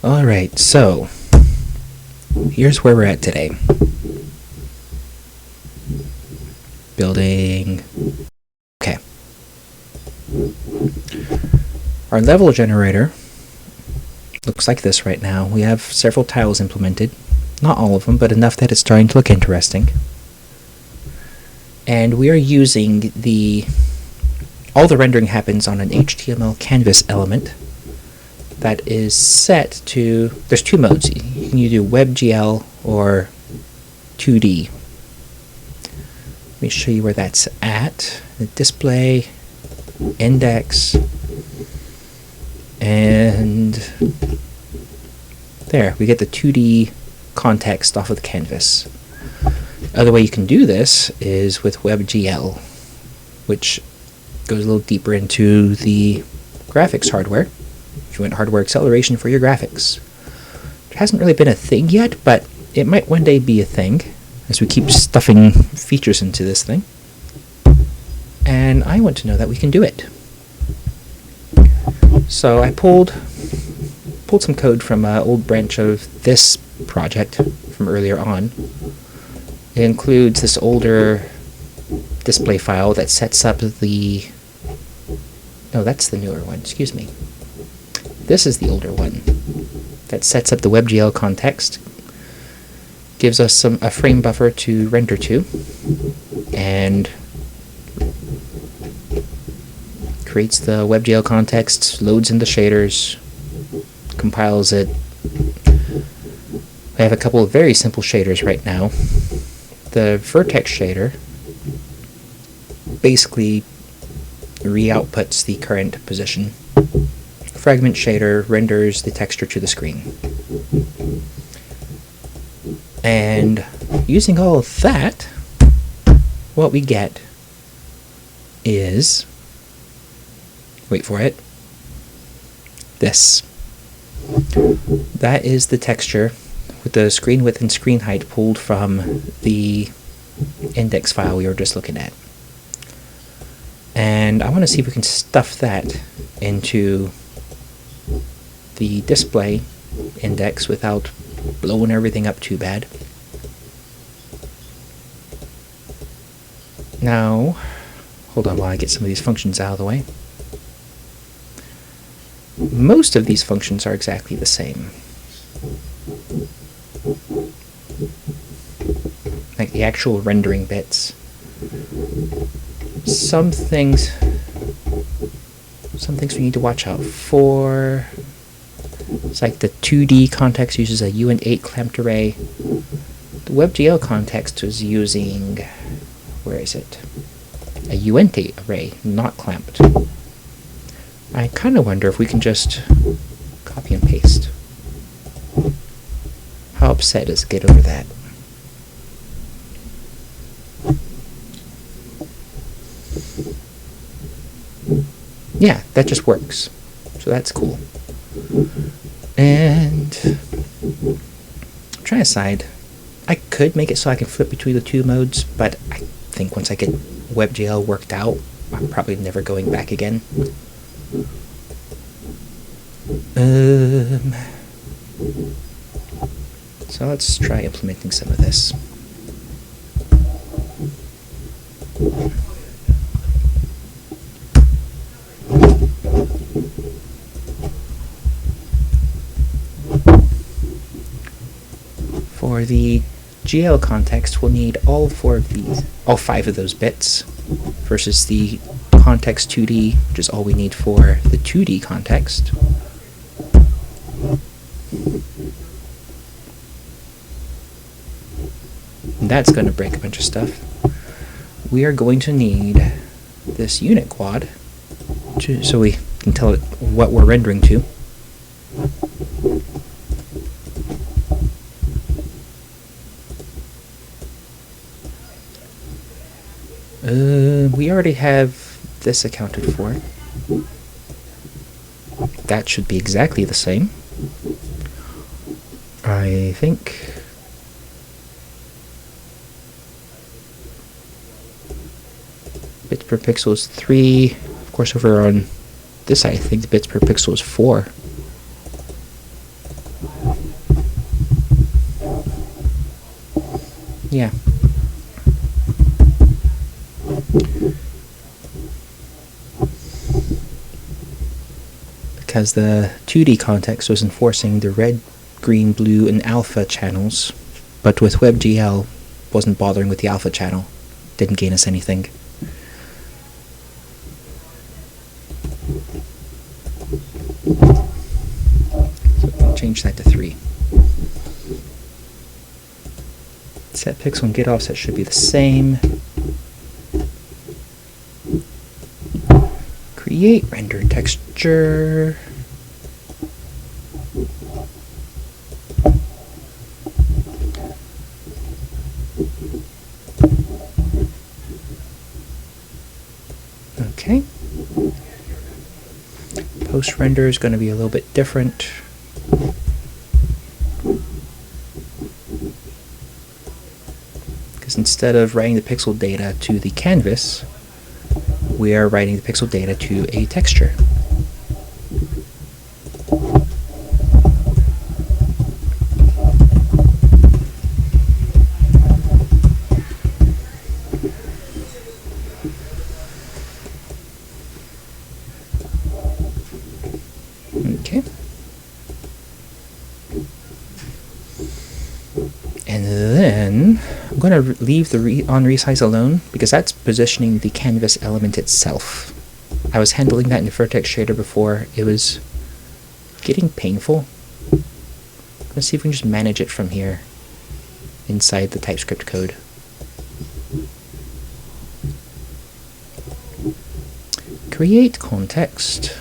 Alright, so here's where we're at today. Building. Okay. Our level generator looks like this right now. We have several tiles implemented. Not all of them, but enough that it's starting to look interesting. And we are using all the rendering happens on an HTML canvas element that is set to, there's two modes. You can do WebGL or 2D. Let me show you where that's at. The display, index, and there, we get the 2D context off of the canvas. The other way you can do this is with WebGL, which goes a little deeper into the graphics hardware. If you want hardware acceleration for your graphics. It hasn't really been a thing yet, but it might one day be a thing as we keep stuffing features into this thing. And I want to know that we can do it. So I pulled some code from an old branch of this project from earlier on. It includes this older display file that sets up the... No, that's the newer one, excuse me. This is the older one that sets up the WebGL context, gives us a frame buffer to render to, and creates the WebGL context, loads in the shaders, compiles it. I have a couple of very simple shaders right now. The vertex shader basically re-outputs the current position. Fragment shader renders the texture to the screen. And using all of that, what we get is, wait for it, this. That is the texture with the screen width and screen height pulled from the index file we were just looking at. And I want to see if we can stuff that into the display index without blowing everything up too bad. Now, hold on while I get some of these functions out of the way. Most of these functions are exactly the same. Like the actual rendering bits. Some things we need to watch out for. It's like the 2D context uses a uint8 clamped array. The WebGL context was using, where is it? A uint8 array, not clamped. I kind of wonder if we can just copy and paste. How upset does it get over that? Yeah, that just works. So that's cool. And I'm trying to decide. I could make it so I can flip between the two modes, but I think once I get WebGL worked out, I'm probably never going back again. So let's try implementing some of this. For the GL context, we'll need all five of those bits, versus the context 2D, which is all we need for the 2D context. And that's going to break a bunch of stuff. We are going to need this unit quad so we can tell it what we're rendering to. We already have this accounted for. That should be exactly the same. I think. Bits per pixel is 3. Of course, over on this side, I think the bits per pixel is 4. Yeah. Because the 2D context was enforcing the red, green, blue, and alpha channels, but with WebGL wasn't bothering with the alpha channel. Didn't gain us anything. So change that to 3. Set pixel and get offset should be the same. Create render texture. Okay. Post render is going to be a little bit different. Because instead of writing the pixel data to the canvas, we are writing the pixel data to a texture. Okay. And then I'm going to leave the on resize alone because that's positioning the canvas element itself. I was handling that in the vertex shader before. It was getting painful. Let's see if we can just manage it from here inside the TypeScript code. Create context.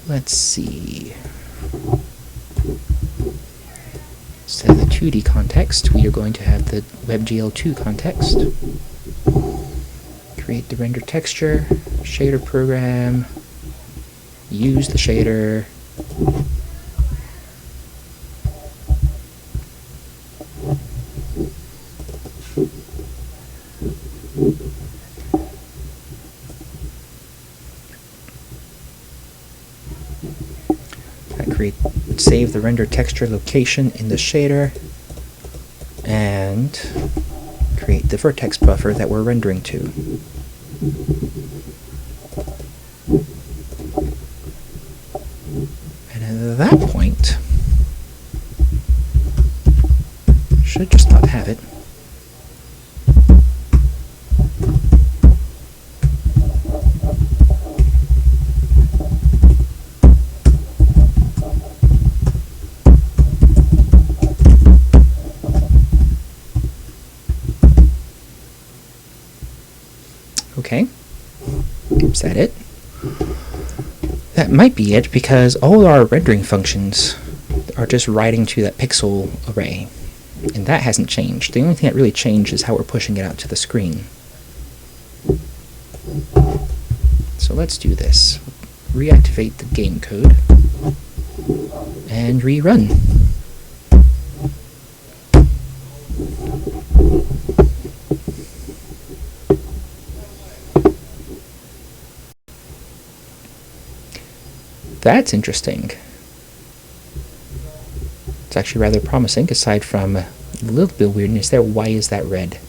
Let's see. Instead of the 2D context, we are going to have the WebGL2 context. Create the render texture, shader program, use the shader. Save the render texture location in the shader and create the vertex buffer that we're rendering to. And at that point, should just not have it. Okay, is that it? That might be it because all our rendering functions are just writing to that pixel array, and that hasn't changed. The only thing that really changed is how we're pushing it out to the screen. So let's do this. Reactivate the game code and rerun. That's interesting. It's actually rather promising, aside from a little bit of weirdness there. Why is that red?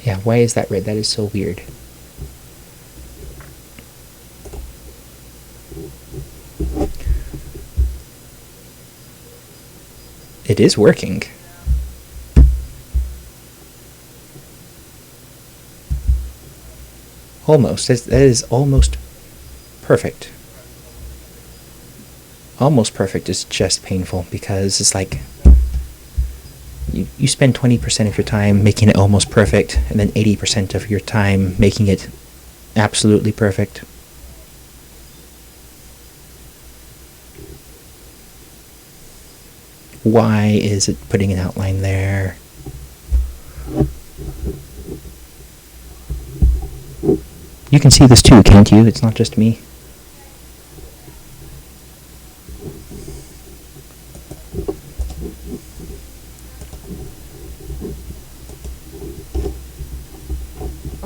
Yeah, why is that red? That is so weird. It is working. Almost. That is almost perfect. Almost perfect is just painful because it's like you spend 20% of your time making it almost perfect and then 80% of your time making it absolutely perfect. Why is it putting an outline there? You can see this too, can't you? It's not just me.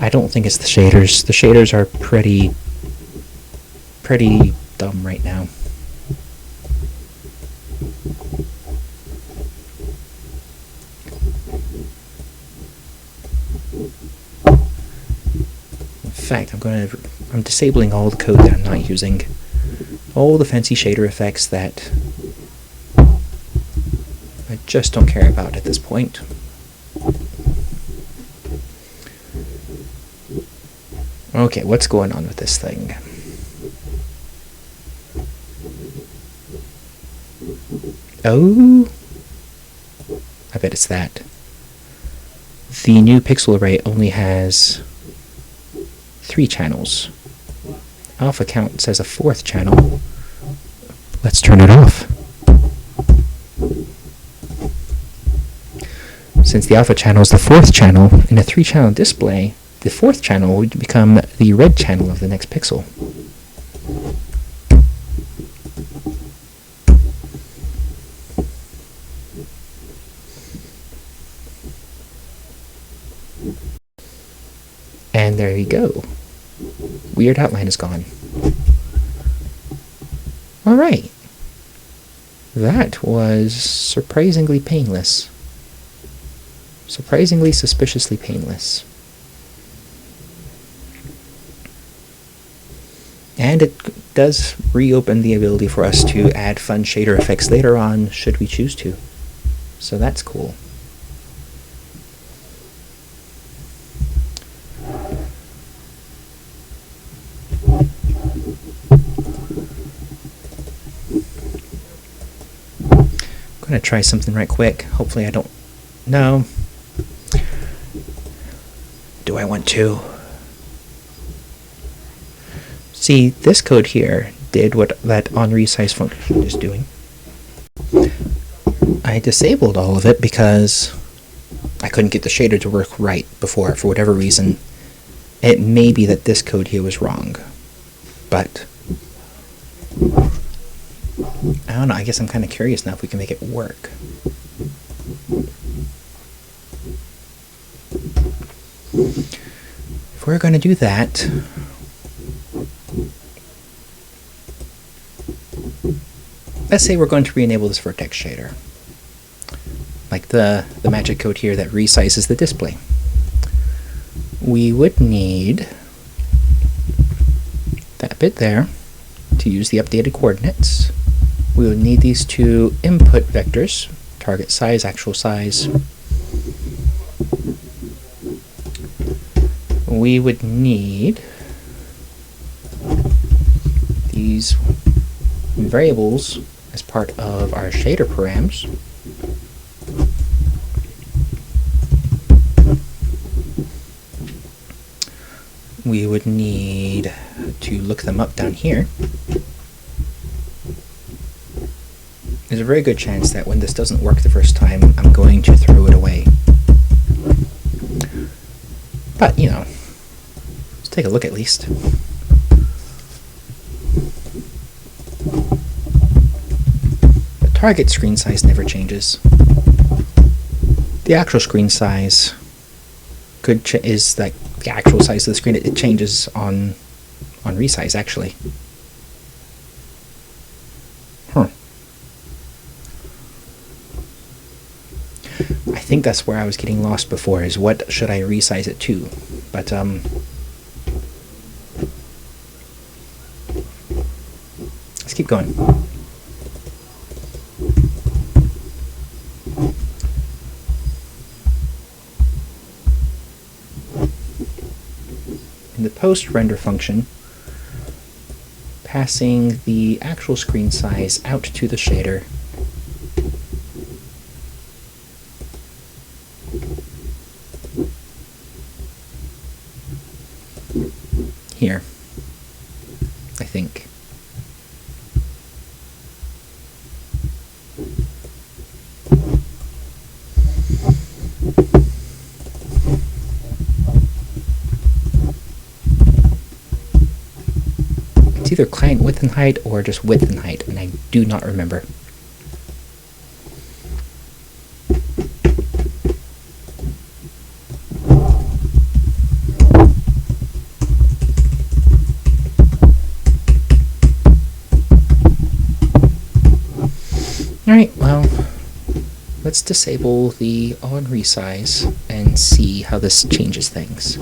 I don't think it's the shaders. The shaders are pretty dumb right now. In fact, I'm disabling all the code that I'm not using. All the fancy shader effects that I just don't care about at this point. Okay, what's going on with this thing? Oh, I bet it's that. The new pixel array only has 3 channels. Alpha count says a 4th channel. Let's turn it off. Since the alpha channel is the 4th channel in a 3-channel display, the 4th channel would become the red channel of the next pixel. And there you go. Weird outline is gone. Alright. That was surprisingly painless. Surprisingly suspiciously painless. And it does reopen the ability for us to add fun shader effects later on, should we choose to. So that's cool. I'm going to try something right quick. Hopefully I don't... No. Do I want to? See, this code here did what that onResize function is doing. I disabled all of it because I couldn't get the shader to work right before, for whatever reason. It may be that this code here was wrong, but I don't know, I guess I'm kind of curious now if we can make it work. If we're going to do that, let's say we're going to re-enable this vertex shader, like the magic code here that resizes the display. We would need that bit there to use the updated coordinates. We would need these 2 input vectors, target size, actual size. We would need these variables as part of our shader params. We would need to look them up down here. There's a very good chance that when this doesn't work the first time, I'm going to throw it away. But, you know, let's take a look at least. The target screen size never changes. The actual screen size is like the actual size of the screen. It changes on resize, actually. I think that's where I was getting lost before, is what should I resize it to? But let's keep going. In the post render function, passing the actual screen size out to the shader. Here, I think. It's either client width and height or just width and height, and I do not remember. let's disable the on resize and see how this changes things.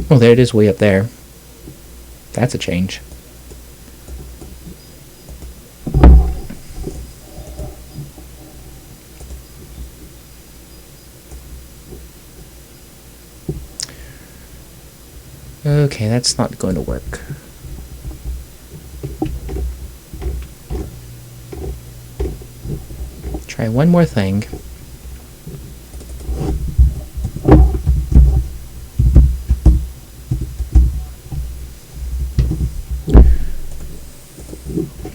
Oh, there it is way up there. That's a change. Okay, that's not going to work. Try one more thing.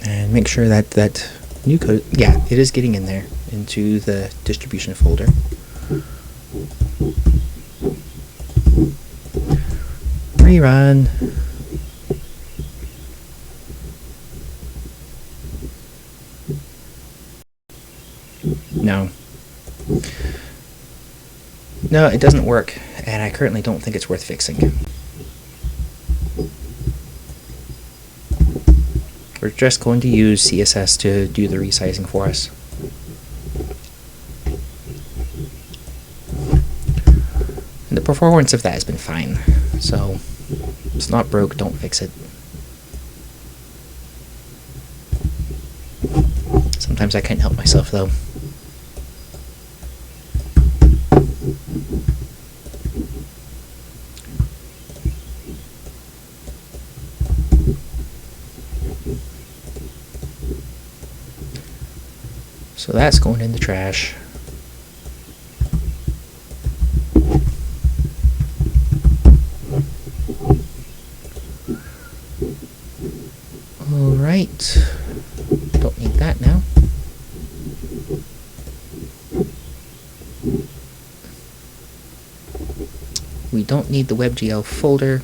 And make sure that that new code, yeah, it is getting in there into the distribution folder. Rerun. No. No, it doesn't work, and I currently don't think it's worth fixing. We're just going to use CSS to do the resizing for us. And the performance of that has been fine, so if it's not broke, don't fix it. Sometimes I can't help myself though. So that's going in the trash. Alright, don't need that now. We don't need the WebGL folder.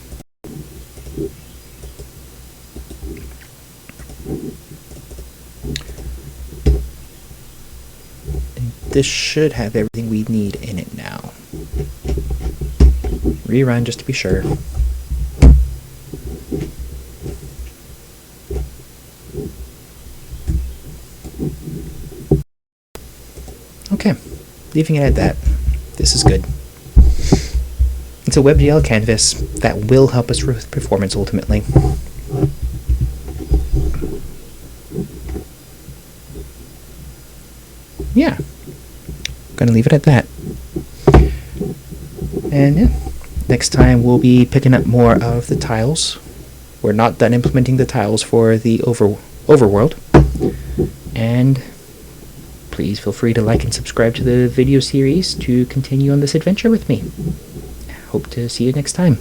And this should have everything we need in it now. Rerun just to be sure. Okay, leaving it at that. This is good. It's a WebGL canvas that will help us with performance ultimately. Yeah, gonna leave it at that. And yeah, next time we'll be picking up more of the tiles. We're not done implementing the tiles for the overworld. And please feel free to like and subscribe to the video series to continue on this adventure with me. Hope to see you next time.